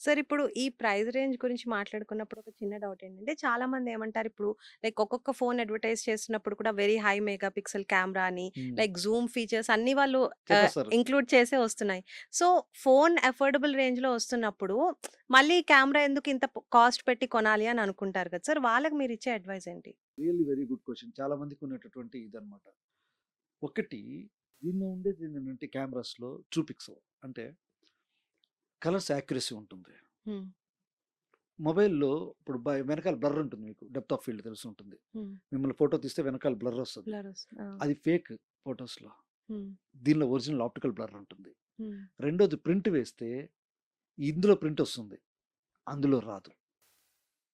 Sir ఇప్పుడు ఈ price range గురించి మాట్లాడుకున్నప్పుడు ఒక చిన్న డౌట్ ఏంటంటే చాలా మంది ఏమంటారు ఇప్పుడు లైక్ ఒక్కొక్క ఫోన్ అడ్వర్టైజ్ చేస్తున్నప్పుడు కూడా very high mega pixel camera అని హ్మ్. లైక్ జూమ్ ఫీచర్స్ అన్ని వాళ్ళు చెప్పేస్తారు. ఇంక్లూడ్ చేసే వస్తున్నాయి. సో ఫోన్ అఫోర్డబుల్ రేంజ్ లో వస్తున్నప్పుడు మళ్ళీ కెమెరా ఎందుకు ఇంత కాస్ట్ పెట్టి కొనాలి అని అనుకుంటారు కదా సార్, వాళ్ళకి మీరు ఇచ్చే అడ్వైస్ ఏంటి? Really very good question. చాలా మందికి ఉన్నటువంటి ఇదనమాట. ఒకటి దీనిలో ఉండేది ఏంటంటే కెమెరాస్‌లో ట్రూ పిక్సెల్ అంటే కలర్స్ యాక్యురసీ ఉంటుంది. హ్మ్. మొబైల్‌లో ఇప్పుడు వెనకాల బ్లర్ ఉంటుంది మీకు. డెప్త్ ఆఫ్ ఫీల్డ్ తెలిసి ఉంటుంది. హ్మ్. మిమ్మల్ని ఫోటో తీస్తే వెనకాల బ్లర్ వస్తది. బ్లర్ వస్తుంది. ఆ. అది ఫేక్ ఫోటోస్‌లో. హ్మ్. దీనిలో ఒరిజినల్ ఆప్టికల్ బ్లర్ ఉంటుంది. హ్మ్. రెండోది ప్రింట్ వేస్తే ఇందులో ప్రింట్ వస్తుంది. అందులో రాదు.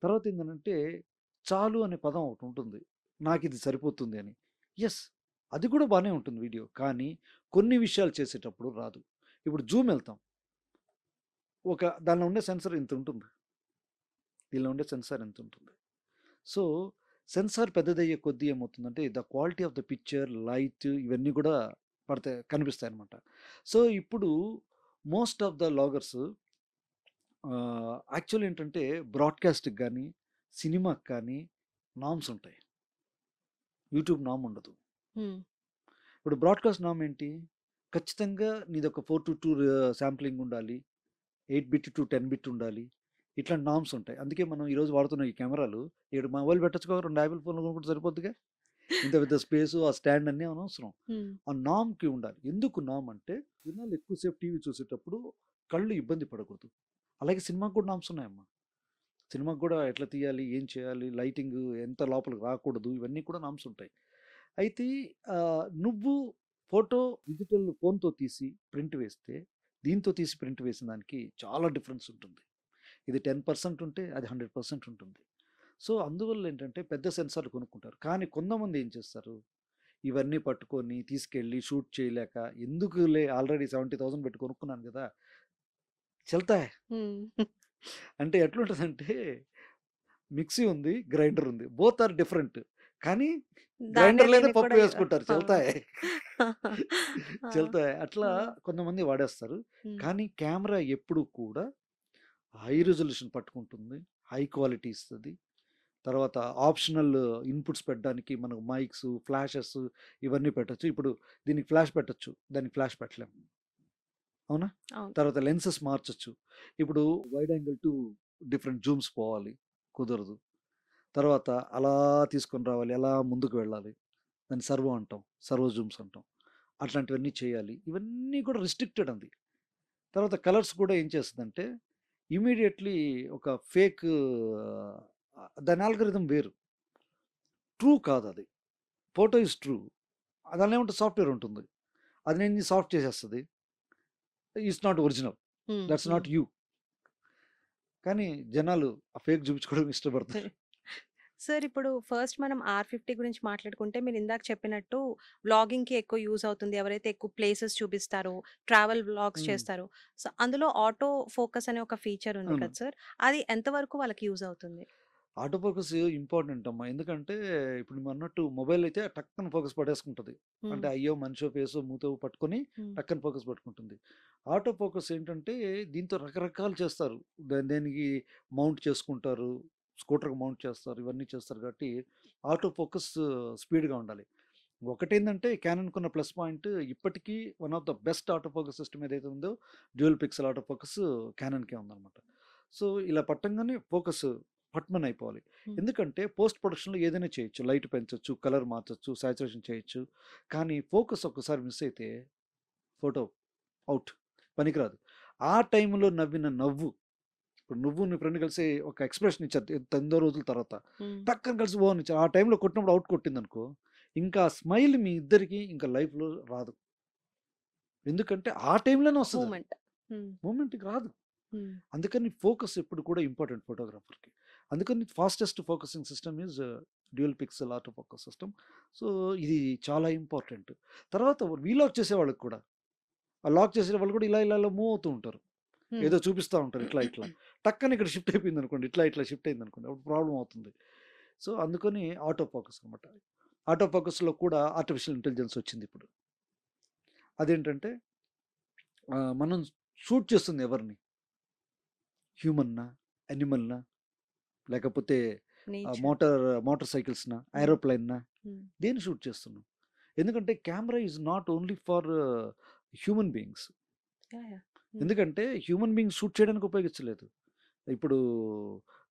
తర్వాత ఏందనంటే చాలు అనే పదం ఒకటి ఉంటుంది. నాకిది సరిపోతుంది అని. యెస్. అది కూడా బానే ఉంటుంది వీడియో. కానీ కొన్ని విషయాలు చేసేటప్పుడు రాదు. ఇప్పుడు జూమ్ ఎళ్తాం. దానిలో ఉండే సెన్సార్ ఇంతుంటుంది. దీనిలో ఉండే సెన్సార్ ఇంతుంటుంది. సో, సెన్సార్ పెద్దదయ్యే కొద్దీ ఏమవుతుందంటే the quality of the picture, light ఇవన్నీ కూడా కనిపిస్తాయన్నమాట. సో, ఇప్పుడు most of the vloggers actual ఏంటంటే బ్రాడ్‌కాస్ట్‌కి గానీ, సినిమాకి కానీ నార్మ్స్ ఉంటాయి. యూట్యూబ్ నార్మ్ ఉండదు. హ్మ్. ఇప్పుడు బ్రాడ్‌కాస్ట్ నార్మ్ ఏంటి? ఖచ్చితంగా నీదొక 4:2 శాంప్లింగ్ ఉండాలి. 8 బిట్ టు 10 బిట్ ఉండాలి. ఇట్లాంటి నార్మ్స్ ఉంటాయి. అందుకే మనం ఈరోజు వాడుతున్న ఈ కెమెరాలు ఈడ మొబైల్ పెట్టొచ్చుగా 2 యాపిల్ ఫోన్‌లు కొనుక్కుంటే సరిపోద్దిగా. ఇంత పెద్ద స్పేసు, ఆ స్టాండ్ అన్నీ అనవసరం. హ్మ్. ఆ నార్మ్‌కి ఉండాలి. ఎందుకు నార్మ్ అంటే జనాలు ఎక్కువ సేపు టీవీ చూసేటప్పుడు కళ్ళు ఇబ్బంది పడకూడదు. అలాగే సినిమాకి కూడా నార్మ్స్ ఉన్నాయమ్మా. సినిమాకి కూడా ఎట్లా తీయాలి? ఏం చేయాలి? లైటింగు ఎంత లోపలికి రాకూడదు? ఇవన్నీ కూడా నార్మ్స్ ఉంటాయి. అయితే నువ్వు ఫోటో డిజిటల్ ఫోన్‌తో తీసి ప్రింట్ వేస్తే, దీంతో తీసి ప్రింట్ వేసిన దానికి చాలా డిఫరెన్స్ ఉంటుంది. ఇది 10% ఉంటే అది 100% ఉంటుంది. సో, అందువల్ల ఏంటంటే పెద్ద సెన్సార్‌లు కొనుక్కుంటారు. కానీ కొంతమంది ఏం చేస్తారు? ఇవన్నీ పట్టుకొని తీసుకెళ్ళి షూట్ చేయలేక ఎందుకులే ఆల్రెడీ 70,000 పెట్టి కొనుక్కున్నాను గదా! చల్తా హై. హ్మ్. అంటే ఎట్లుంటదంటే మిక్సీ ఉంది, గ్రైండర్ ఉంది. Both are different. కానీ దాన్నే గ్రైండర్‌లోనే దీనికి పప్పు కూడా వేసుకుంటారు. ఆ! చల్తా హై. ఆ! చల్తా హై. అట్లా ఆ! కొంతమంది వాడేస్తారు. హ్మ్. కానీ కెమెరా ఎప్పుడు కూడా హై రిజల్యూషన్ పట్టుకుంటుంది. హై క్వాలిటీ ఇస్తది. తర్వాత ఆప్షనల్ ఇన్‌పుట్స్ పెట్టడానికి మనకు మైక్స్, ఫ్లాషెస్ ఇవన్నీ పెట్టొచ్చు. ఇప్పుడు దీనికి ఫ్లాష్ పెట్టొచ్చు. దానికి ఫ్లాష్ పెట్టలేం. అవునా? అవును. తర్వాత లెన్సెస్ మార్చొచ్చు. ఇప్పుడు wide angle to different zooms పోవాలి. కుదరదు. తర్వాత అలా తీసుకొని రావాలి. అలా ముందుకు వెళ్ళాలి. దాన్ని సర్వో అంటాం. సర్వో జూమ్స్ అంటాం. అట్లాంటివన్నీ చేయాలి. ఇవన్నీ కూడా రిస్ట్రిక్టెడ్ అది. తర్వాత కలర్స్ కూడా ఏం చేస్తదంటే ఇమ్మీడియేట్‌లీ ఒక ఫేక్ దాని ఆల్గోరిథం వేరు. ట్రూ కాదది. Photo is true. దానిలో ఏముంటది సాఫ్ట్‌వేర్ ఉంటుంది. అది నిన్ను సాఫ్ట్ చేసేస్తది. Is not original. Hmm. That's hmm. Not you. కానీ జనాలు ఆ ఫేక్ చూపించుకోవడానికి ఇష్టపడతారు. సార్ ఇప్పుడు ఫస్ట్ మనం R50 గురించి మాట్లాడుకుంటే మీరు ఇందాక చెప్పినట్టు వ్లాగింగ్‌కి ఎక్కువ యూజ్ అవుతుంది. ఎవరైతే ఎక్కువ ప్లేసెస్ చూపిస్తారో, ట్రావెల్ వ్లాగ్స్ హ్మ్. చేస్తారో. సో, అందులో ఆటో ఫోకస్ అనే ఒక ఫీచర్ ఉంది అవును. కదా సార్! అది ఎంతవరకు వాళ్ళకి యూజ్ అవుతుంది? ఆటో ఫోకస్ ఇంపార్టెంట్ అమ్మా. ఎందుకంటే ఇప్పుడు నువ్వన్నట్టు మొబైల్ అయితే టక్కన ఫోకస్ పట్టేసుకుంటది. హ్మ్. అంటే అయ్యో! మనిషో, ఫేసో, మూతో పట్టుకొని హ్మ్. టక్కన ఫోకస్ పట్టుకుంటుంది. ఆటో ఫోకస్ ఏంటంటే దీంతో రకరకాలు చేస్తారు. దేనికి మౌంట్ చేసుకుంటారు. స్కూటర్‌కి మౌంట్ చేస్తారు. ఇవన్నీ చేస్తారు కాబట్టి ఆటో ఫోకస్ స్పీడ్‌గా ఉండాలి. ఒకటేందంటే క్యానన్‌కున్న ప్లస్ పాయింట్ ఇప్పటికీ one of the best auto focus system ఏదైతే ఉందో డ్యూయల్ పిక్సెల్ ఆటో ఫోకస్ క్యానన్‌కే ఉందనమాట. సో, ఇలా పట్టంగానే ఫోకస్ పట్మని అయిపోవాలి. హ్మ్. ఎందుకంటే పోస్ట్ ప్రొడక్షన్‌లో ఏదైనా చేయొచ్చు. లైట్ పెంచొచ్చు, కలర్ మార్చొచ్చు, సాచురేషన్ చేయొచ్చు. కానీ ఫోకస్ ఒక్కసారి మిస్ అయితే ఫోటో ఔట్. పనికిరాదు. ఆ టైంలో నవ్విన నవ్వు ఇప్పుడు నువ్వు నీ ఫ్రెండ్ కలిసి ఒక ఎక్స్‌ప్రెషన్ ఇచ్చారు. ఎంతో రోజుల తర్వాత. హ్మ్. టక్కన కలిసి ఓ అని ఇచ్చారు. ఆ టైంలో కొట్టినప్పుడు ఔట్ కొట్టిందనుకో, ఇంకా ఆ స్మైల్ మీ ఇద్దరికీ ఇంకా లైఫ్‌లో రాదు. ఎందుకంటే ఆ టైంలోనే వస్తదది. మూమెంట్. హ్మ్. మూమెంట్‌కి రాదు. హ్మ్. అందుకని ఫోకస్ ఎప్పుడు కూడా ఇంపార్టెంట్ ఫోటోగ్రాఫర్‌కి. అందుకని fastest focusing system is dual pixel auto focus system. So, ఇది చాలా ఇంపార్టెంట్. తర్వాత వీలాగ్ చేసేవాళ్ళకి కూడా. ఆ లాక్ చేసే వాళ్ళు కూడా ఇలా మూవ్ అవుతూ ఉంటారు. హ్మ్. ఏదో చూపిస్తా ఉంటారు ఇట్లా. టక్కన ఇక్కడ షిఫ్ట్ అయిపోయిందనుకోండి. ఇట్లా షిఫ్ట్ అయిందనుకోండి. అప్పుడు ప్రాబ్లమ్ అవుతుంది. సో, అందుకని ఆటో ఫోకస్ అనమాట. ఆటో ఫోకస్‌లో కూడా ఆర్టిఫిషియల్ ఇంటెలిజెన్స్ వచ్చిందిప్పుడు. అదేంటంటే మనం షూట్ చేస్తుంది ఎవరిని? హ్యూమన్నా, యానిమల్‌నా, లేకపోతే నేచర్. మోటార్ సైకిల్స్‌నా, హ్మ్. ఏరోప్లేన్‌నా, హ్మ్. దేన్ని షూట్ చేస్తున్నాం? ఎందుకంటే camera is not only for human beings. Yeah! హ్మ్. ఎందుకంటే హ్యూమన్ బీయింగ్స్ షూట్ చేయడానికి ఉపయోగించలేదు. ఇప్పుడు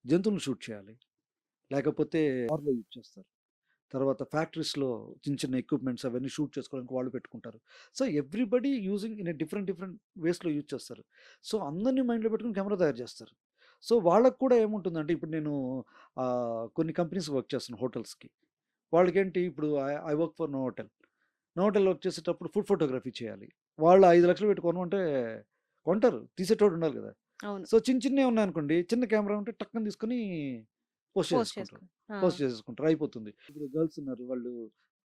జంతువులను షూట్ చేయాలి. లేకపోతే కార్‌లో యూజ్ చేస్తారు. తర్వాత ఫ్యాక్టరీస్‌లో చిన్న చిన్న ఎక్విప్‌మెంట్స్ అవన్నీ షూట్ చేసుకోవడానికి వాళ్ళు పెట్టుకుంటారు. So, everybody using in a different different వేస్‌లో యూజ్ చేస్తారు. సో, అందరిని మైండ్‌లో పెట్టుకొని కెమెరా తయారు చేస్తారు. సో, వాళ్ళకి కూడా ఏముంటుందంటే ఇప్పుడు నేను కొన్ని కంపెనీస్‌కి వర్క్ చేస్తున్నాను హోటల్స్‌కి. వాళ్ళకేంటి ఇప్పుడు I work for Novotel. Novotel work చేసేటప్పుడు ఫుడ్ ఫోటోగ్రఫీ చేయాలి. వాళ్ళు 5,00,000 పెట్టి కొనమంటే కొంటారు. తీసేటోడు ఉండాలి కదా! అవును. సో, చిన్న చిన్నవి ఉన్నాయనుకోండి, చిన్న కెమెరా ఉంటే టక్కన తీసుకొని పోస్ట్ పోస్ట్ చేసేసుకుంటారు. చేసుకొని. ఆ! పోస్ట్ చేసేసుకుంటారు. అయిపోతుంది. ఇప్పుడు గర్ల్స్ ఉన్నారు. వాళ్ళు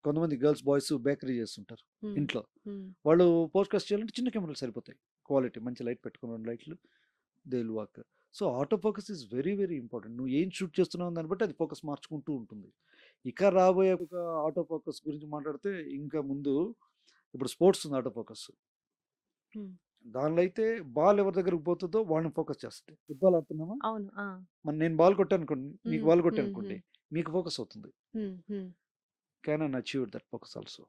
కొంతమంది గర్ల్స్, బాయ్స్ బేకరీ చేస్తుంటారు హ్మ్. ఇంట్లో. హ్మ్. వాళ్ళు పోడ్‌కాస్ట్ చేయాలంటే చిన్న కెమెరాలు సరిపోతాయి. క్వాలిటీ మంచి లైట్ పెట్టుకొని 2 లైట్లు they will work. So, auto focus is very very important. నువ్వు ఏం షూట్ చేస్తున్నావు దాన్ని బట్టి అది ఫోకస్ మార్చుకుంటూ ఉంటుంది. ఇక రాబోయే ఒక ఆటో ఫోకస్ గురించి మాట్లాడితే ఇంకా ముందు ఇప్పుడు స్పోర్ట్స్ ఉంది ఆటో ఫోకస్. హ్మ్. దానిలో అయితే బాల్ ఎవరి దగ్గరికి పోతుందో వాళ్ళని ఫోకస్ చేస్తది. ఫుట్‌బాల్ ఆడుతున్నామా? అవును. ఆ! మరి నేను బాల్ కొట్టాననుకోండి, మీకు హ్మ్. బాల్ హ్మ్. హ్మ్. కొట్టాననుకోండి, మీకు ఫోకస్ అవుతుంది. హ్మ్. హ్మ్. Canon achieved that focus also.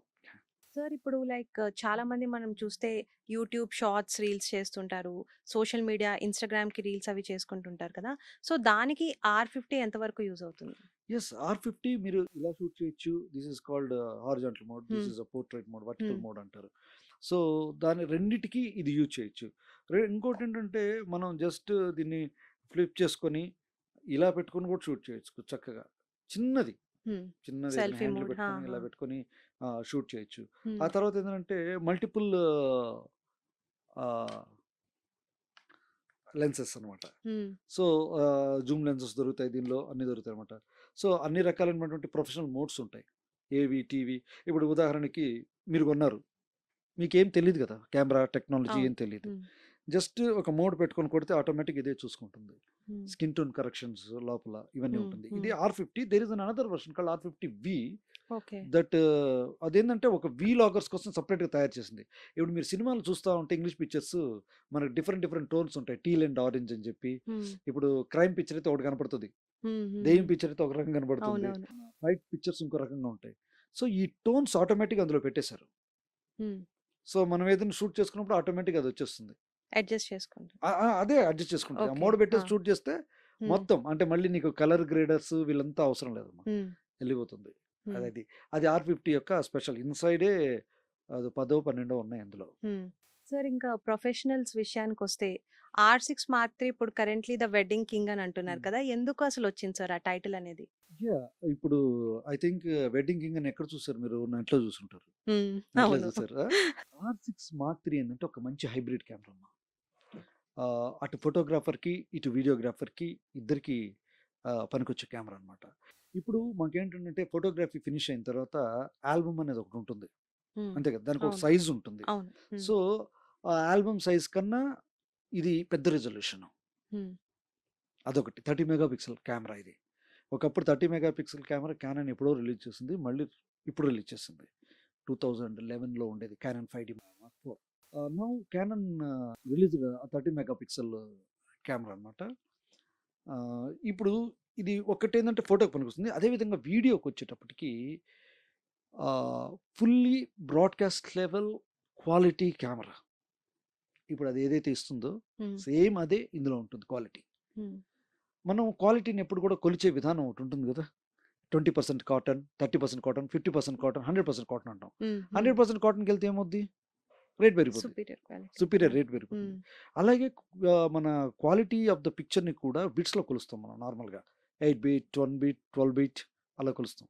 Sir ఇప్పుడు లైక్ చాలామంది మనం చూస్తే యూట్యూబ్ షార్ట్స్, రీల్స్ చేస్తుంటారు. సోషల్ మీడియా, ఇన్‌స్టాగ్రామ్‌కి రీల్స్ అవి చేసుకుంటుంటారు కదా! సో, దానికి R50 ఎంతవరకు యూజ్ అవుతుంది? యెస్. R50 మీరు ఇలా షూట్ చేయొచ్చు. This is called horizontal mode. This హ్మ్. ఈస్ పోర్ట్రైట్ మోడ్, వర్టికల్ హ్మ్. మోడ్ అంటారు. సో, దాని రెండిటికి ఇది యూజ్ చేయొచ్చు. ఇంకోటేంటంటే మనం జస్ట్ దీన్ని ఫ్లిప్ చేసుకొని, ఇలా పెట్టుకొని కూడా షూట్ చేయొచ్చు చక్కగా. చిన్నది. హ్మ్. చిన్నది ఏదైనా సెల్ఫీ హ్యాండిల్ మోడ్. ఆ! పెట్టుకొని ఆ! ఇలా పెట్టుకొని షూట్ చేయొచ్చు. ఆ హ్మ్. తర్వాత ఏంటంటే మల్టిపుల్ ఆహ్, లెన్సెస్ అనమాట. హ్మ్. సో, జూమ్ లెన్సెస్ దొరుకుతాయి దీనిలో. అన్నీ దొరుకుతాయనమాట. సో, అన్ని రకాలైనటువంటి ప్రొఫెషనల్ మోడ్స్ ఉంటాయి. ఏవి, టీవీ. ఇప్పుడు ఉదాహరణకి మీరు కొన్నారు. మీకేం తెలీదు గదా! కెమెరా టెక్నాలజీ ఏం అవును. తెలీదు. హ్మ్. జస్ట్ ఒక మోడ్ పెట్టుకొని కొడితే ఆటోమేటిక్‌గా ఇదే చూసుకుంటుంది. హ్మ్. స్కిన్ టోన్ కరెక్షన్స్ లోపల ఇవన్నీ హ్మ్. ఉంటుంది. ఇది hmm. R50. There is another version called R50V. Okay. That అదేందంటే ఒక వీలాగర్స్ కోసం సెపరేట్‌గా తయారు చేసింది. ఇప్పుడు మీరు సినిమాలు చూస్తా ఉంటే ఇంగ్లీష్ పిక్చర్స్ మనకు డిఫరెంట్ డిఫరెంట్ టోన్స్ ఉంటాయి. టీల్ అండ్ ఆరెంజ్ అని చెప్పి. హ్మ్. ఇప్పుడు క్రైమ్ పిక్చర్ అయితే ఒకటి కనపడుతది. హ్మ్. హ్మ్. దెయ్యం హ్మ్. పిక్చర్ అయితే ఒక రకంగా కనపడుతుంది. అవునవును. ఫైట్ పిక్చర్స్ ఇంకో రకంగా ఉంటాయి. సో, ఈ టోన్స్ ఆటోమేటిక్‌గా అందులో పెట్టేశారు. హ్మ్. సో, మనం ఏదైనా షూట్ చేసుకున్నప్పుడు ఆటోమేటిక్‌గా అదొచ్చేస్తుంది. అడ్జస్ట్ చేసుకుంటాం. అదే అడ్జస్ట్ చేసుకుంటది. ఆ ఓకే. మోడ్ ఆ! పెట్టేసి షూట్ చేస్తే హ్మ్. మొత్తం అంటే మళ్ళీ నీకు కలర్ గ్రేడర్స్ వీళ్ళంతా అవసరం లేదమ్మా. హ్మ్. ఎళ్ళిపోతుంది. హ్మ్. అదది. అది R50 యొక్క స్పెషల్. ఇన్‌సైడే అది 10, 12 ఉన్నాయి అందులో. హ్మ్. సార్ ఇంకా ప్రొఫెషనల్స్ విషయానికొస్తే 'ఆర్6 మార్క్ త్రీ' ఇప్పుడు కరెంట్‌లీ ద వెడ్డింగ్ కింగ్ అని అంటున్నారు హ్మ్. కదా! ఎందుకు అసలొచ్చింది సార్ ఆ టైటిల్ అనేది? యాహ్! ఇప్పుడు ఐ థింక్ 'వెడ్డింగ్ కింగ్' అని ఎక్కడ చూసారు మీరు? నెట్‌లో చూసుంటారు. హ్మ్. నెట్‌లో అవును. చూసారా? R6 మార్క్ 3 ఏందంటే ఒక మంచి హైబ్రిడ్ కెమెరా అమ్మా. అటు ఫోటోగ్రాఫర్‌కి, ఇటు వీడియోగ్రాఫర్‌కి ఇద్దరికీ పనికొచ్చే కెమెరా అనమాట. ఇప్పుడు మాకేంటంటే ఫోటోగ్రఫీ ఫినిష్ అయిన తర్వాత ఆల్బమ్ అనేది ఒకటుంటుంది. హ్మ్. అంతే కదా! దానికొక అవును. సైజ్ ఉంటుంది. అవును. హ్మ్. సో, ఆ ఆల్బమ్ సైజ్ కన్నా ఇది పెద్ద రిజల్యూషన్. హ్మ్. అదొకటి. 30 మెగా పిక్సెల్ కెమెరా ఇది. ఒకప్పుడు 30 మెగా పిక్సెల్ కెమెరా క్యానన్ ఎప్పుడో రిలీజ్ చేసింది. మళ్ళీ ఇప్పుడు రిలీజ్ చేసింది. 2011లో ఉండేది Canon 5D mark IV. Now Canon released 30 mega pixel camera అనమాట. ఇప్పుడు ఇది ఒకటేందంటే ఫోటోకి పనికొస్తుంది. అదే విధంగా వీడియోకొచ్చేటప్పటికి fully broadcast level quality camera. ఇప్పుడు అది ఏదైతే ఇస్తుందో హ్మ్. సేమ్ అదే ఇందులో ఉంటుంది క్వాలిటీ. హ్మ్. మనం క్వాలిటీని ఎప్పుడు కూడా కొలిచే విధానం ఒకటి ఉంటుంది గదా! 20% కాటన్, 30% కాటన్, 50% కాటన్, 100% కాటన్ అంటాం. హ్మ్. హ్మ్. 100% కాటన్‌కెళ్తే ఏమవుద్ది? రేట్ పెరిగిపోద్ది. Superior quality. Superior hmm. Rate పెరిగిపోతుంది. హ్మ్. అలాగే మన క్వాలిటీ ఆఫ్ ద పిక్చర్‌ని కూడా బిట్స్‌లో కొలుస్తాం మనం నార్మల్‌గా. 8 బిట్, 1 బిట్, 12 బిట్ అలా కొలుస్తాం.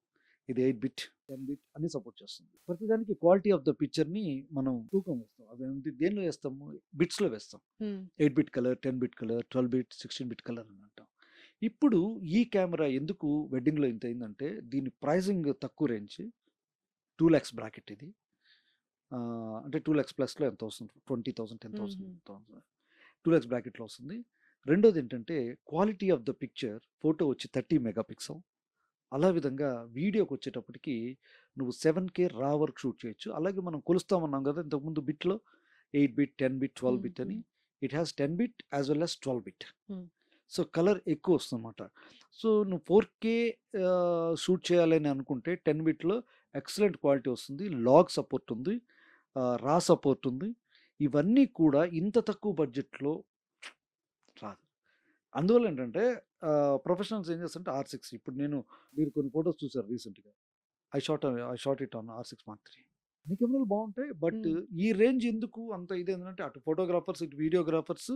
ఇది 8 బిట్, 10 బిట్ అన్నీ సపోర్ట్ చేస్తుంది. ప్రతిదానికి క్వాలిటీ ఆఫ్ ద పిక్చర్‌ని మనం తూకం వేస్తాం. అదేంటి దేనిలో వేస్తాము? బిట్స్‌లో వేస్తాం. హ్మ్. 8 bit colour, 10 bit colour, 12 bit, 16 bit colour అని అంటాం. ఇప్పుడు ఈ కెమెరా ఎందుకు వెడ్డింగ్‌లో ఇంత అయిందంటే దీని ప్రైజింగ్ తక్కువ రేంజ్ 2,00,000 బ్రాకెట్ ఇది. అంటే 2,00,000 ప్లస్‌లో ఎంతో వస్తుంది. 20,000, 10,000 హుహు. 2,00,000 బ్రాకెట్‌లో వస్తుంది. రెండోదేంటంటే quality of the picture photo వచ్చి 30 మెగా పిక్సెల్. అలా విధంగా వీడియోకొచ్చేటప్పటికి నువ్వు 7K రా వరకు షూట్ చేయొచ్చు. అలాగే మనం కొలుస్తామన్నాం గదా! ఇంతకుముందు బిట్‌లో 8 బిట్, 10 బిట్, 12 హ్మ్. బిట్ అని. Hmm. It has 10 bit as well as 12 bit. Hmm. So, colour ఎక్కువొస్తుందన్నమాట. సో, నువ్వు 4K షూట్ చేయాలని అనుకుంటే 10 బిట్‌లో ఎక్సలెంట్ క్వాలిటీ వస్తుంది. లాగ్ సపోర్ట్ ఉంది. రా సపోర్ట్ ఉంది. ఇవన్నీ కూడా ఇంత తక్కువ బడ్జెట్‌లో రాదు. అందువల్ల ఏంటంటే ప్రొఫెషనల్స్ ఏం చేస్తారంటే R6 ఇప్పుడు మీరు కొన్ని ఫోటోస్ చూసారు రీసెంట్‌గా. I shot it on R6 mark 3. అన్ని కెమెరాలు బావుంటాయి. బట్ హ్మ్. ఈ రేంజ్ ఎందుకు అంత ఇదేంటంటే అటు ఫోటోగ్రాఫర్స్, ఇటు వీడియోగ్రాఫర్స్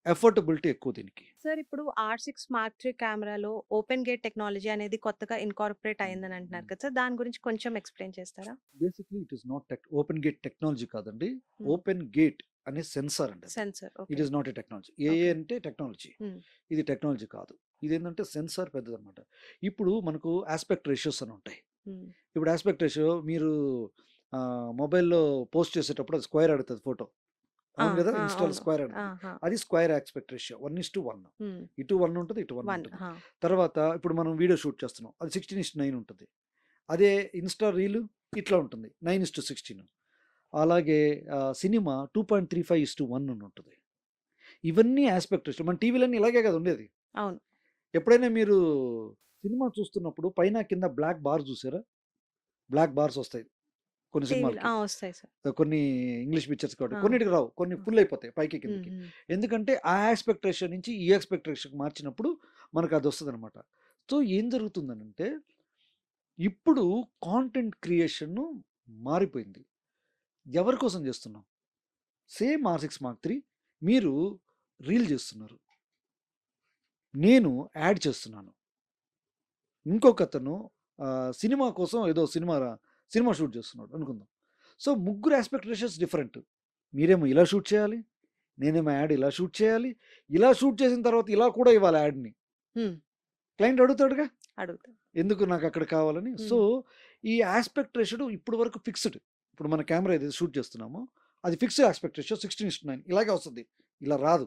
ఎఫర్టబిలిటీ ఎక్కువ దీనికి. సార్ ఇప్పుడు R6 మార్క్ 3 కెమెరాలో ఓపెన్ గేట్ టెక్నాలజీ అనేది కొత్తగా ఇన్కార్పొరేట్ హ్మ్. అయిందని అంటున్నారు హ్మ్. కదా సార్! దాని గురించి కొంచెం ఎక్స్‌ప్లెయిన్ చేస్తారా? Basically it is not open gate technology కాదండి. హ్మ్. ఓపెన్ గేట్ అనే సెన్సార్ అండి అది. Sensor. It okay. Is not a technology. ఏఏ ఓకే. అంటే టెక్నాలజీ. హ్మ్. ఇది టెక్నాలజీ కాదు. ఇదేంటంటే సెన్సార్ పెద్దదనమాట. ఇప్పుడు మనకు యాస్పెక్ట్ రేషియోస్ అని ఉంటాయి. హ్మ్. ఇప్పుడు యాస్పెక్ట్ రేషియో మీరు మొబైల్‌లో పోస్ట్ చేసేటప్పుడు అది స్క్వేర్ అడుగుతది ఫోటో. ఆ! అవును గదా! ఆ! ఇన్‌స్టా‌లో అవును. స్క్వేర్ అడుగుతది. ఆహా! అది స్క్వేర్ యాస్పెక్ట్ రేషియో 1:1. హ్మ్. ఇటు 1 ఉంటది. ఇటు 1 1 ఉంటది. ఆ! తర్వాత ఇప్పుడు మనం వీడియో షూట్ చేస్తున్నాం. అది 16:9 ఉంటది. అదే ఇన్‌స్టా రీలు ఇట్లా ఉంటుంది. 9:16. అలాగే సినిమా 2.35:1 అని ఉంటది. ఇవన్నీ యాస్పెక్ట్ రేషియో. మన టీవీలన్నీ ఇలాగే గదా ఉండేది. అవును. ఎప్పుడైనా మీరు సినిమా చూస్తున్నప్పుడు పైన, కింద బ్లాక్ బార్ చూసారా? బ్లాక్ బార్స్ వస్తాయి కొన్ని టీవీలో సినిమాలకి. వస్తాయి సార్. కొన్ని ఇంగ్లీష్ పిక్చర్స్ కాబట్టి. ఆ! కొన్నిటికి రావు. కొన్ని ఆ! ఫుల్ అయిపోతాయి పైకి, హ్మ్. కిందకి. హ్మ్. ఎందుకంటే ఆ యాస్పెక్ట్ రేషియో నుంచి ఈ యాస్పెక్ట్ రేషియోకి మార్చినప్పుడు మనకు అదొస్తదనమాట. సో, ఏం జరుగుతుందనంటే ఇప్పుడు కాంటెంట్ క్రియేషన్ మారిపోయింది. ఎవరి కోసం చేస్తున్నాం? సేమ్ R6 మార్క్ 3 మీరు రీల్ చేస్తున్నారు. నేను యాడ్ చేస్తున్నాను. ఇంకొకతను సినిమా కోసం ఏదో సినిమా షూట్ చేస్తున్నాడు అనుకుందాం. సో, ముగ్గురు యాస్పెక్ట్ రేషియోస్ డిఫరెంట్. మీరేమో ఇలా షూట్ చేయాలి. నేనేమో యాడ్ ఇలా షూట్ చేయాలి. ఇలా షూట్ చేసిన తర్వాత ఇలా కూడా ఇవ్వాలి యాడ్‌ని. హ్మ్. క్లయింట్ అడుగుతాడుగా. అడుగుతా. ఎందుకు నాకక్కడ కావాలని. సో, హ్మ్. ఈ యాస్పెక్ట్ రేషియో ఇప్పటి వరకు ఫిక్స్‌డ్. ఇప్పుడు మన కెమెరా ఏదైతే షూట్ చేస్తున్నామో అది ఫిక్స్డ్ యాస్పెక్ట్ రేషియో 16:9 ఇలాగే వస్తది. ఇలా రాదు.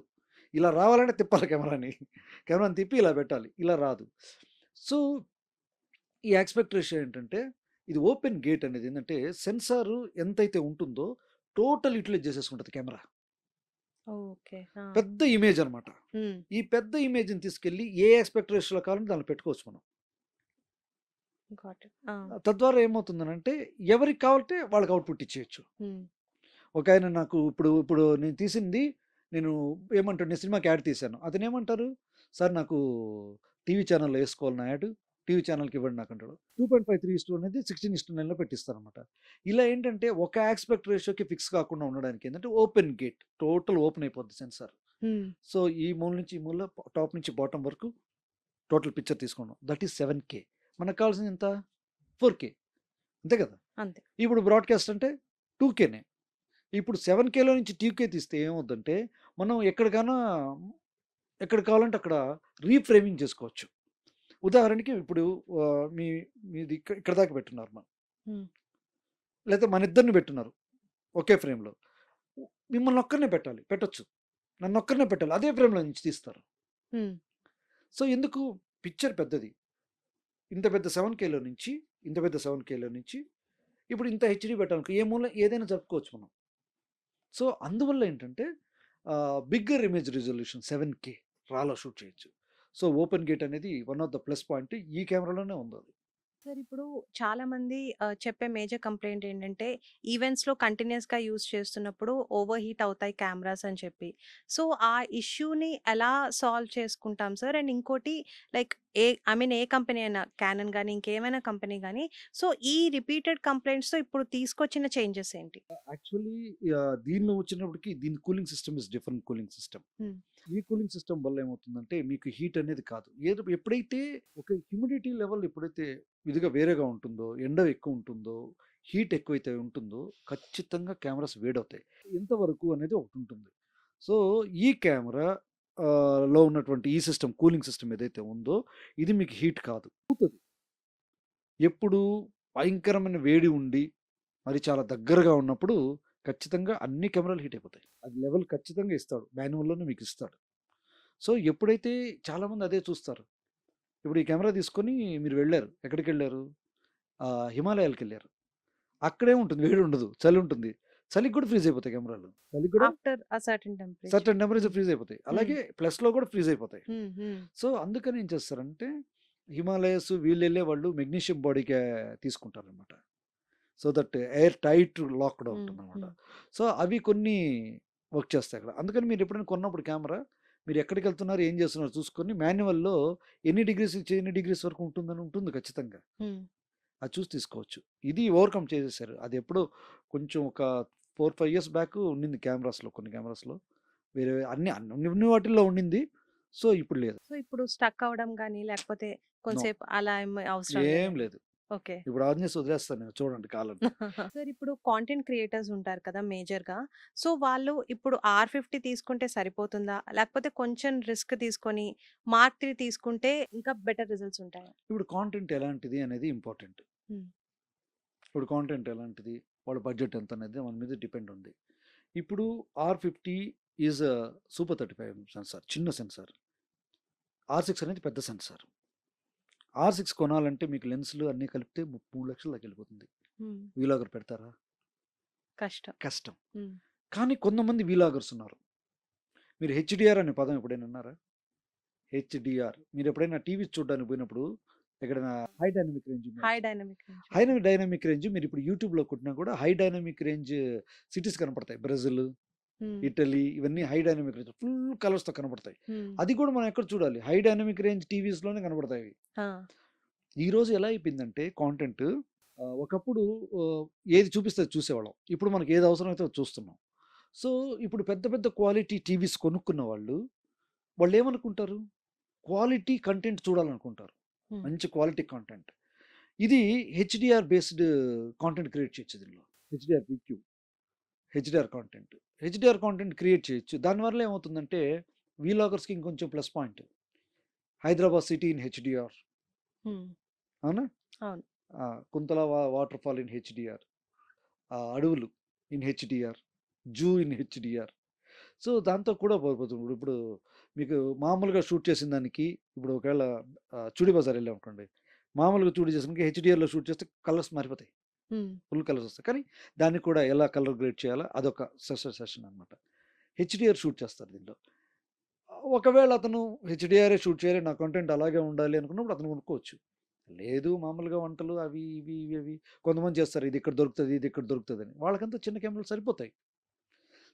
ఇలా రావాలంటే తిప్పాలి కెమెరాని. కెమెరాని తిప్పి ఇలా పెట్టాలి. ఇలా రాదు. సో, ఈ యాస్పెక్ట్ రేషియో ఏంటంటే ఇది ఓపెన్ గేట్ అనేది ఏంటంటే సెన్సార్ ఎంతైతే ఉంటుందో టోటల్ యుటిలైజ్ చేసేసుకుంటది కెమెరా. ఓకే. ఆ! పెద్ద ఇమేజ్ అనమాట. హ్మ్. ఈ పెద్ద ఇమేజ్‌ని తీసుకెళ్ళి ఏ యాస్పెక్ట్ రేషియోలో కావాలంటే దాంట్లో పెట్టుకోవచ్చు మనం. Got it. ఆ! తద్వారా ఏమవుతుందనంటే ఎవరికి కావాలంటే వాళ్ళకి అవుట్‌పుట్ ఇచ్చేయొచ్చు. హ్మ్. ఒకాయన నాకు ఇప్పుడు నేను తీసింది నేను ఏమంటాడు నేను సినిమాకి యాడ్ తీశాను. అతనేమంటారు, "సార్ నాకు టీవీ ఛానెల్‌లో ఏసుకోవాలి నా యాడ్. టీవీ ఛానెల్‌కి ఇవ్వండి నాకంటాడు." 2.53:2 అనేది 16:9లో పెట్టిస్తారనమాట. ఇలా ఏంటంటే ఒక యాస్పెక్ట్ రేషియోకి ఫిక్స్ కాకుండా ఉండడానికి ఏంటంటే ఓపెన్ గేట్. టోటల్ ఓపెన్ అయిపోద్ది సెన్సార్. హ్మ్. సో, ఈ మూల నుంచి ఈ మూల టాప్ నుంచి బాటమ్ వరకు టోటల్ పిక్చర్ తీసుకున్నాం. That is 7K. మనకు కావాల్సింది ఎంత? 4K. అంతే కదా! అంతే. ఇప్పుడు బ్రాడ్‌కాస్ట్ అంటే 2Kనే. ఇప్పుడు 7Kలో నుంచి 2K తీస్తే ఏమవుద్దంటే, మనం ఎక్కడ కావాలంటే అక్కడ రీఫ్రేమింగ్ చేసుకోవచ్చు. ఉదాహరణకి ఇప్పుడు మీది ఇక్కడ దాకా పెట్టున్నారు మనం. హ్మ్. లేతే మనిద్దరిని పెట్టున్నారు ఒకే ఫ్రేమ్‌లో. మిమ్మల్ని ఒక్కరినే పెట్టాలి. పెట్టొచ్చు. నన్నొక్కరినే పెట్టాలి. అదే ఫ్రేమ్‌లో నుంచి తీస్తారు. హ్మ్. సో, ఎందుకు పిక్చర్ పెద్దది. ఇంత పెద్ద 7Kలో నుంచి ఇప్పుడు ఇంత హెచ్‌డీ పెట్టాలనుకో ఏ మూల ఏదైనా జరుపుకోవచ్చు మనం. సో, అందువల్ల ఏంటంటే బిగ్గర్ ఇమేజ్ రిజల్యూషన్ 7K రాలో షూట్ చేయొచ్చు. సో, ఓపెన్ గేట్ అనేది one of the plus point ఈ కెమెరాలోనే ఉందది. సార్ ఇప్పుడు చాలామంది చెప్పే మేజర్ కంప్లెయింట్ ఏంటంటే, ఈవెంట్స్‌లో కంటిన్యూయస్‌గా యూజ్ చేస్తున్నప్పుడు ఓవర్ హీట్ అవుతాయి కెమెరాస్ అని చెప్పి. సో, ఆ ఇష్యూని ఎలా సాల్వ్ చేసుకుంటాం సార్? అండ్ ఇంకోటి like I mean A company అయినా కానన్ గాని, ఇంకేమైనా కంపెనీ గాని, సో, ఈ రిపీటెడ్ కంప్లెయింట్స్‌తో ఇప్పుడు తీసుకొచ్చిన చేంజెస్ ఏంటి? యాక్చువల్లీ దీనిలో వచ్చినప్పటికి దీని cooling system is different cooling system. హ్మ్. ఈ కూలింగ్ సిస్టమ్ వల్ల ఏమవుతుందంటే మీకు హీట్ అనేది కాదు. ఎప్పుడైతే ఒక హ్యూమిడిటీ లెవెల్ ఎప్పుడైతే ఇదిగా వేరేగా ఉంటుందో, ఎండ ఎక్కువ ఉంటుందో, హీట్ ఎక్కువైతే ఉంటుందో ఖచ్చితంగా కెమెరాస్ వేడవుతాయి. ఎంతవరకు అనేది ఒకటుంటుంది. సో, ఈ కెమెరా లో ఉన్నటువంటి ఈ సిస్టమ్ కూలింగ్ సిస్టమ్ ఏదైతే ఉందో ఇది మీకు హీట్ కాదు. ఎప్పుడు భయంకరమైన వేడి ఉండి, మరి చాలా దగ్గరగా ఉన్నప్పుడు ఖచ్చితంగా అన్ని కెమెరాలు హీట్ అయిపోతాయి. అది లెవెల్ ఖచ్చితంగా ఇస్తాడు. మాన్యువల్‌లోనే మీకిస్తాడు. సో, ఎప్పుడైతే చాలామంది అదే చూస్తారు. ఇప్పుడు ఈ కెమెరా తీసుకొని మీరు వెళ్లారు. ఎక్కడికెళ్లారు? హిమాలయాలకెళ్లారు. అక్కడేముంటుంది వేడుండదు. చలుంటుంది. చలికి కూడా ఫ్రీజ్ అయిపోతాయి కెమెరాలు. చలికి కూడా after a certain temperature. Certain temperature హ్మ్. ఫ్రీజ్ అయిపోతాయి. హ్మ్. అలాగే ప్లస్‌లో కూడా ఫ్రీజ్ అయిపోతాయి. హ్మ్. సో, అందుకని ఏం చేస్తారంటే హిమాలయస్ వీళ్ళెళ్ళే వాళ్ళు మెగ్నీషియం బాడీ తీసుకుంటారనమాట. సో దట్ ఎయిర్ టైట్ లాక్‌గా హ్మ్. ఉంటుందనమాట. హ్మ్. సో, అవి కొన్ని వర్క్ చేస్తాయి అక్కడ. అందుకని మీరు ఎప్పుడైనా కొన్నప్పుడు కెమెరా మీరు ఎక్కడికెళ్తున్నారు, ఏం చేస్తున్నారు చూసుకొని మాన్యువల్‌లో ఎన్ని డిగ్రీస్ నుంచి ఎన్ని డిగ్రీస్ వరకు ఉంటుందని ఉంటుంది ఖచ్చితంగా. హ్మ్. అది చూసి తీసుకోవచ్చు. ఇది ఓవర్‌కమ్ చేసేసారు. అది ఎప్పుడో కొంచెం ఒక 4, 5 ఇయర్స్ బ్యాక్ ఉండింది కెమెరాస్‌లో, కొన్ని కెమెరాస్‌లో. వేరే అన్ని వాటిల్లో ఉండింది. సో, ఇప్పుడు లేదు. సో, ఇప్పుడు స్టక్ అవ్వడం గాని, లేకపోతే నో. కొంసేపు అలా ఏమి అవసరం ఏం లేదండి. లేదు. ఓకే. ఇప్పుడు ఆన్ చేసి వదిలేస్తాను నేను, చూడండి కావాలంటే. సార్ ఇప్పుడు కాంటెంట్ క్రియేటర్స్ ఉంటారు కదా మేజర్‌గా. సో, వాళ్ళు ఇప్పుడు R50 తీసుకుంటే సరిపోతుందా? లేకపోతే కొంచెం రిస్క్ తీసుకొని మార్క్ 3 తీసుకుంటే ఇంకా బెటర్ రిజల్ట్స్ ఉంటాయా? ఇప్పుడు కాంటెంట్ ఎలాంటిది అనేది ఇంపార్టెంట్. హ్మ్. ఇప్పుడు కాంటెంట్ ఎలాంటిది, వాళ్ళ బడ్జెట్ ఎంత అనేది మన మీద డిపెండ్ ఉంది. ఇప్పుడు R50 ఈజ్ సూపర్ 35 సెన్సార్, చిన్న సెన్సార్. R6 అనేది పెద్ద సెన్సార్. R6 కొనాలంటే మీకు లెన్స్‌లు అన్నీ కలిపితే 3,00,000 దాకా వెళ్ళిపోతుంది. హ్మ్. వీలాగర్ పెడతారా? కష్టం. కష్టం. హ్మ్. కానీ కొంతమంది వీలాగర్స్ ఉన్నారు. మీరు హెచ్‌డిఆర్ అనే పదం ఎప్పుడైనా విన్నారా? హెచ్‌డిఆర్. మీరెప్పుడైనా టీవీ చూడడానికి పోయినప్పుడు ఎక్కడైనా high dynamic range high image, dynamic range. High okay. Dynamic range మీరిప్పుడు యూట్యూబ్‌లో కొట్టినా కూడా హై డైనమిక్ రేంజ్ సిటీస్ కనపడతాయి. బ్రెజిల్, హ్మ్. ఇటలీ ఇవన్నీ హై డైనమిక్ రేంజ్ ఫుల్ కలర్స్‌తో కనపడతాయి. హ్మ్. అది కూడా మనం ఎక్కడ చూడాలి? హై డైనమిక్ రేంజ్ టీవీస్‌లోనే కనపడతాయి అవి. ఆ! ఈరోజు ఎలా అయిపోయిందంటే కాంటెంట్ ఒకప్పుడు ఆహ్, ఏది చూపిస్తే అది చూసేవాళ్ళం. ఇప్పుడు మనకి ఏది అవసరమైతే అది చూస్తున్నాం. సో, ఇప్పుడు పెద్ద పెద్ద క్వాలిటీ టీవీస్ కొనుక్కున్న వాళ్ళు, వాళ్ళేమనుకుంటారు? Quality content చూడాలనుకుంటారు. హ్మ్. మంచి క్వాలిటీ కంటెంట్. ఇది హెచ్‌డిఆర్ బేస్డ్ కాంటెంట్ క్రియేట్ చేయొచ్చు దీనిలో. HDR VQ, HDR content. HDR content create చేయొచ్చు. దానివల్ల ఏమవుతుందంటే వీలాగర్స్‌కి ఇంకొంచెం plus point. Hyderabad city in HDR, hmm. అవునా? అవును. Kuntala waterfall in HDR, అడవులు in HDR, zoo in HDR. So, దాంతో కూడా పోతుంది. ఇప్పుడు మీకు మామూలుగా షూట్ చేసిన దానికి, ఇప్పుడు ఒకవేళ 'చుడీ బజార్' ఎళ్ళామనుకోండి. మామూలుగా షూట్ చేసినందుకు హెచ్‌డిఆర్‌లో షూట్ చేస్తే కలర్స్ మారిపోతాయి. హ్మ్. ఫుల్ కలర్స్ వస్తాయి. కానీ దాన్ని కూడా ఎలా కలర్ గ్రేడ్ చేయాలో అదొక సెషన్ అనమాట. హెచ్‌డిఆర్ షూట్ చేస్తారు దీనిలో. ఒకవేళ అతను హెచ్‌డిఆరే షూట్ చేయాలి, నా కంటెంట్ అలాగే ఉండాలి అనుకున్నప్పుడు అతను కొనుక్కోవచ్చు. లేదు మామూలుగా వంటలు అవి, ఇవి కొంతమంది చేస్తారు. ఇది ఇక్కడ దొరుకుతది, ఇది ఇక్కడ దొరుకుతదని. వాళ్ళకంతా చిన్న కెమెరాలు సరిపోతాయి.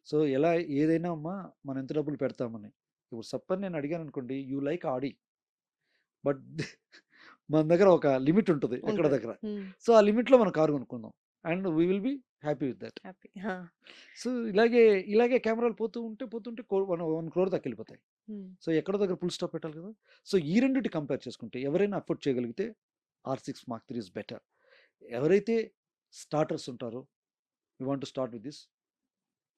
సో, ఎలా ఏదైనా అమ్మా మనం ఎంత డబ్బులు పెడతామని. ఇప్పుడు సపోజ్ నేను అడిగాననుకోండి, యూ లైక్ ఆడి. బట్ మన దగ్గర ఒక లిమిట్ ఉంటది ఎక్కడ ఉంటది. దగ్గర. హ్మ్. సో, ఆ లిమిట్‌లో మనం కారు కొనుక్కుందాం. And we will be happy with that. Happy. Ah! So, ఇలాగే కెమెరాలు పోతుంటే 1,00,00,000 దాకా వెళ్ళిపోతాయి. హ్మ్. సో, ఎక్కడో దగ్గర ఫుల్ స్టాప్ పెట్టాలి కదా! సో, ఈ రెండిటి కంపేర్ చేసుకుంటే ఎవరైనా అఫోర్డ్ చేయగలిగితే R6 మార్క్ 3 ఈస్ బెటర్. ఎవరైతే స్టార్టర్స్ ఉంటారో, we want to start with this,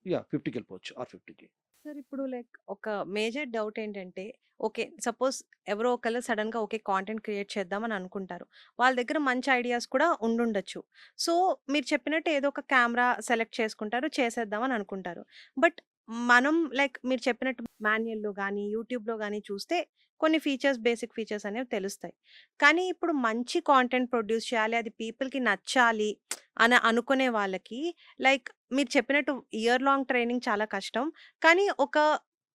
yeah! 50కి వెళ్ళిపోవచ్చు. R50కి. సార్ ఇప్పుడు లైక్ ఒక మేజర్ డౌట్ ఏంటంటే, ఓకే. సపోజ్ ఎవరో ఒకళ్ళు సడెన్‌గా ఓకే. కాంటెంట్ క్రియేట్ చేద్దాం అని అనుకుంటారు. వాళ్ళ దగ్గర మంచి ఐడియాస్ కూడా ఉండుండొచ్చు. సో, మీరు చెప్పినట్టు ఏదో ఒక కెమెరా సెలెక్ట్ చేసుకుంటారు. చేసేద్దాం అని అనుకుంటారు. బట్ మనం లైక్ మీరు చెప్పినట్టు మాన్యుయల్‌లో గాని, యూట్యూబ్‌లో గాని చూస్తే కొన్ని ఫీచర్స్, బేసిక్ ఫీచర్స్ అనేవి తెలుస్తాయి. కానీ ఇప్పుడు మంచి కాంటెంట్ ప్రొడ్యూస్ చేయాలి. అది పీపుల్‌కి నచ్చాలి అని అనుకునే వాళ్ళకి లైక్ మీరు చెప్పినట్టు ఇయర్ లాంగ్ ట్రైనింగ్ చాలా కష్టం. కానీ ఒక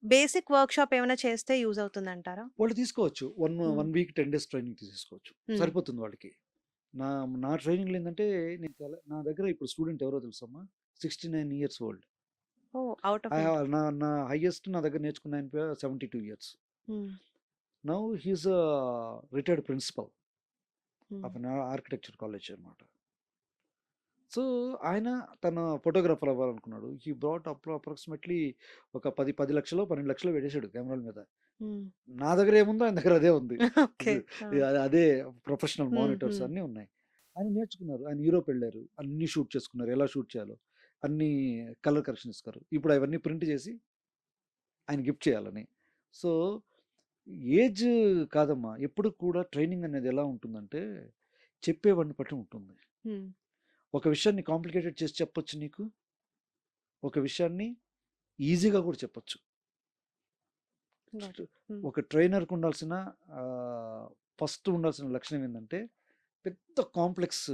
బేసిక్ వర్క్‌షాప్ ఏమైనా చేస్తే యూజ్ అవుతుందంటారా? వాళ్ళు తీసుకోవచ్చు. హ్మ్. 1 వీక్ 10 డేస్ ట్రైనింగ్ తీసేసుకోవచ్చు. హ్మ్. సరిపోతుంది వాళ్ళకి. నా నా ట్రైనింగ్‌లో ఏందంటే నా దగ్గర ఇప్పుడు స్టూడెంట్ ఎవరో తెలుసమ్మా? 69 years old. Oh! Out of India. నా నా హైయెస్ట్ నా దగ్గర నేర్చుకున్న ఆయన 72 years. Hmm. Now he is retired principal hmm. Of an architecture college అనమాట. సో, ఆయన తన ఫోటోగ్రాఫర్ అవ్వాలనుకున్నాడు. హి బ్రాట్ అప్రాక్సిమేట్‌లీ ఒక 10,00,000 12,00,000 పెట్టేసాడు కెమెరాల మీద. హ్మ్. నా దగ్గర ఏముందో ఆయన దగ్గర అదే ఉంది. ఓకే. ఆ! అదే ప్రొఫెషనల్ హ్మ్. మానిటర్స్ హ్మ్. అన్నీ ఉన్నాయి. ఆయన నేర్చుకున్నారు. ఆయన యూరోప్ ఎళ్లారు. అన్నీ షూట్ చేసుకున్నారు. ఎలా షూట్ చేయాలో. అన్నీ కలర్ కరెక్షన్ ఇస్తారు. ఇప్పుడు అవన్నీ ప్రింట్ చేసి ఆయన గిఫ్ట్ చేయాలని. సో, ఏజ్ కాదమ్మా. ఎప్పుడు కూడా ట్రైనింగ్ అనేది ఎలా ఉంటుందంటే, చెప్పేవాడిని బట్టి ఉంటుంది. హ్మ్. ఒక విషయాన్ని కాంప్లికేటెడ్ చేసి చెప్పొచ్చు నీకు. ఒక విషయాన్ని ఈజీగా కూడా చెప్పొచ్చు. Got it. హ్మ్. ఒక ట్రైనర్‌కి ఉండాల్సిన ఆహ్, ఫస్ట్ ఉండాల్సిన లక్షణం ఏందంటే, పెద్ద కాంప్లెక్స్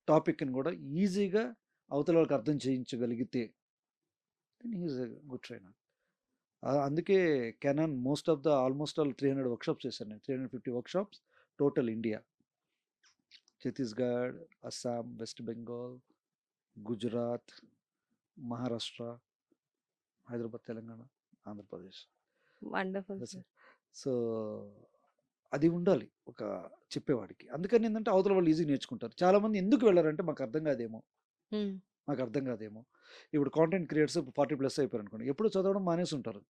టాపిక్‌ని గూడా ఈజీగా అవతల వాళ్ళకి అర్థం చేయించగలిగితే then he is a good trainer. అందుకే కెనాన్ ఆల్మోస్ట్ ఆల్ 300 వర్క్షాప్స్ చేశాను నేను. 350 workshops total India. Chhattisgarh, Assam, West Bengal, Gujarat, Maharashtra, Hyderabad, Telangana, Andhra Pradesh. Wonderful yes. Sir. So, అది ఉండాలి ఒక చెప్పేవాడికి. అందుకని ఏందంటే అవతల వాళ్ళు ఈజీగా నేర్చుకుంటారు. చాలామంది ఎందుకు వెళ్లరంటే హ్మ్. మాకు అర్థం కాదేమో. ఇప్పుడు కాంటెంట్ క్రియేటర్స్ 40+ అయిపోయారనుకోండి. ఎప్పుడో చదవడం మానేసి ఉంటారు.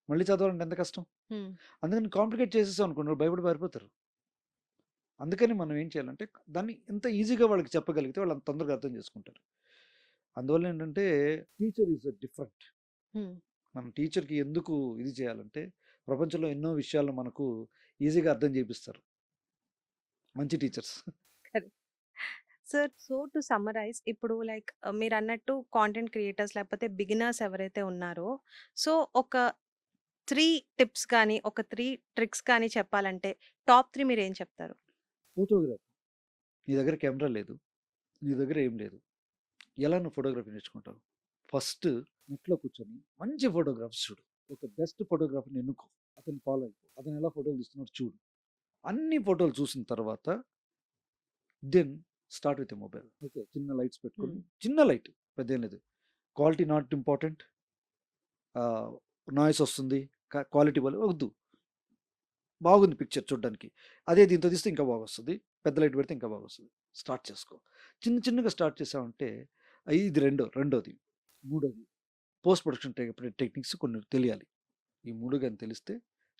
మళ్ళీ చదవాలంటే ఎంత కష్టం. హ్మ్. అందుకని కాంప్లికేట్ చేసేసాం అనుకోండి వాళ్ళు భయపడి పారిపోతారు. అందుకని మనం ఏం చేయాలంటే దాన్ని ఎంత ఈజీగా వాళ్ళకి చెప్పగలిగితే వాళ్ళు అంత తొందరగా అర్థం చేసుకుంటారు. అందువల్ల ఏంటంటే టీచర్ ఈజ్ డిఫరెంట్. హ్మ్. మనం టీచర్‌కి ఎందుకు ఇది చేయాలంటే ప్రపంచంలో ఎన్నో విషయాలను మనకు ఈజీగా అర్థం చేపిస్తారు. మంచి teachers. Correct. Sir, so to summarise ఇప్పుడు లైక్ మీరన్నట్టు కాంటెంట్ క్రియేటర్స్ లేకపోతే బిగినర్స్ ఎవరైతే ఉన్నారో, సో ఒక 3 టిప్స్ గాని, ఒక 3 ట్రిక్స్ గాని చెప్పాలంటే టాప్ 3 మీరేం చెప్తారు? ఫోటోగ్రఫీ. నీ దగ్గర కెమెరా లేదు. నీ దగ్గర ఏం లేదు. ఎలా నువ్వు ఫోటోగ్రఫీ నేర్చుకుంటావు? ఫస్ట్ నెట్‌లో కూర్చొని మంచి ఫోటోగ్రాఫ్స్ చూడు. ఒక బెస్ట్ ఫోటోగ్రాఫర్‌ని ఎన్నుకో. అతన్ని ఫాలో అయిపో. అతను ఎలా ఫోటోలు తీస్తున్నాడో చూడు. అన్ని ఫోటోలు చూసిన తర్వాత then start with a mobile. Okay. చిన్న లైట్స్ పెట్టుకొని, హ్మ్. చిన్న లైట్ పెద్దేం లేదు. Quality not important. నాయిస్ వస్తుంది. క్వాలిటీ వద్దు. బాగుంది పిక్చర్ చూడ్డానికి. అదే దీంతో తీస్తే ఇంకా బాగొస్తది. పెద్ద లైట్ పెడితే ఇంకా బాగొస్తది. స్టార్ట్ చేసుకో. చిన్న చిన్నగా స్టార్ట్ చేసావంటే ఇది రెండోది. మూడోది పోస్ట్ ప్రొడక్షన్ టెక్నిక్స్ కొన్ని తెలియాలి. ఈ 3 గాని తెలిస్తే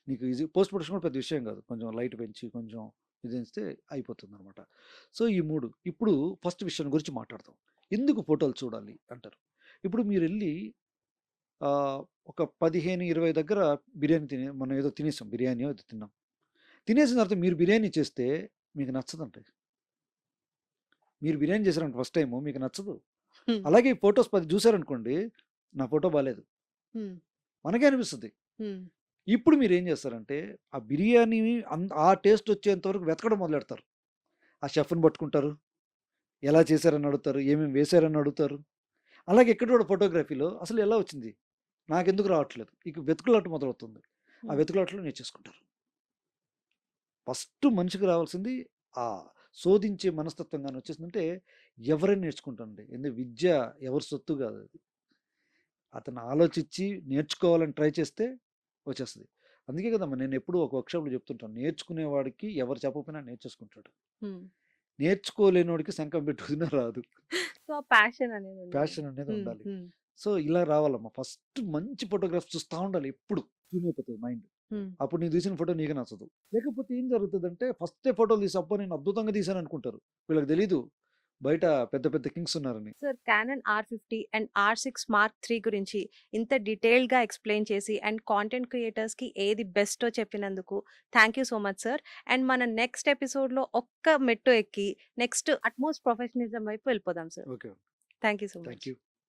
నీకు ఈజీ. పోస్ట్ ప్రొడక్షన్ కూడా పెద్ద విషయం కాదు. కొంచెం లైట్ పెంచి కొంచెం ఇది చేస్తే అయిపోతుందనమాట. సో, ఈ 3 ఇప్పుడు ఫస్ట్ విషయం గురించి మాట్లాడదాం. ఎందుకు ఫోటోలు చూడాలి అంటారు. ఇప్పుడు మీరెళ్లి ఒక 15, 20 దగ్గర మనం ఏదో తినేసాం. బిర్యానీయో ఏదో తిన్నాం. తినేసిన తర్వాత మీరు బిర్యానీ చేస్తే మీకు నచ్చదంట. మీరు బిర్యానీ చేశారనుకో ఫస్ట్ టైము మీకు నచ్చదు. హ్మ్. అలాగే ఈ ఫోటోస్ 10 చూసారనుకోండి, నా ఫోటో బాలేదు. హ్మ్. మనకే అనిపిస్తది. హ్మ్. ఇప్పుడు మీరేం చేస్తారంటే, ఆ బిర్యానీ ఆ టేస్ట్ వచ్చేంత వరకు వెతకడం మొదలెడతారు. ఆ షెఫ్‌ని పట్టుకుంటారు. ఎలా చేశారని అడుగుతారు. ఏమేమి వేశారని అడుగుతారు. అలాగే ఇక్కడ కూడా ఫోటోగ్రఫీలో అసలు ఎలా వచ్చింది? నాకెందుకు రావట్లేదు? ఇక వెతుకులాట మొదలవుతుంది. ఆ హ్మ్. వెతుకులాటలో నేర్చేసుకుంటారు. ఫస్ట్ మనిషికి రావాల్సింది ఆ శోధించే మనస్తత్వం గాని వచ్చేసిందంటే ఎవరైనా నేర్చుకుంటారండి. విద్య ఎవరి సొత్తు కాదు అది. అతను ఆలోచించి నేర్చుకోవాలని ట్రై చేస్తే వచ్చేస్తది. అందుకే కదమ్మా నేను ఎప్పుడూ ఒక వర్క్‌షాప్‌లో చెప్తుంటాను. నేర్చుకునేవాడికి ఎవరు చెప్పకపోయినా నేర్చేసుకుంటాడు. హ్మ్. నేర్చుకోలేనోడికి శంఖం పెట్టి ఊదినా రాదు. సో, ఆ ప్యాషన్ అనేది ఉండాలి. ప్యాషన్ అనేది హ్మ్. ఉండాలి. హ్మ్. సో, ఇలా రావాలమ్మా. ఫస్ట్ మంచి ఫోటోగ్రాఫ్స్ చూస్తా ఉండాలి ఎప్పుడు. ట్యూన్ అయిపోతది మైండ్. హ్మ్. అప్పుడు నీకు తీసిన ఫోటో నీకే నచ్చదు. లేకపోతే ఏం జరుగుతదంటే ఫస్టే ఫోటోలు తీసి అబ్బా! నేను అద్భుతంగా తీశాననుకుంటారు. వీళ్ళకి తెలీదు బయట పెద్ద పెద్ద కింగ్స్ ఉన్నారని. Sir, Canon R50 and R6 mark III గురించి ఇంత డీటెయిల్డ్‌గా ఎక్స్‌ప్లెయిన్ చేసి అండ్ కాంటెంట్ క్రియేటర్స్‌కి ఏది బెస్టో చెప్పినందుకు thank you so much sir. And మన నెక్స్ట్ ఎపిసోడ్‌లో ఒక్క మెట్టు ఎక్కి నెక్స్ట్ అట్‌మోస్ట్ ప్రొఫెషనలిజం వైపు వెళ్ళిపోదాం sir. Okay. Thank you so thank much. You.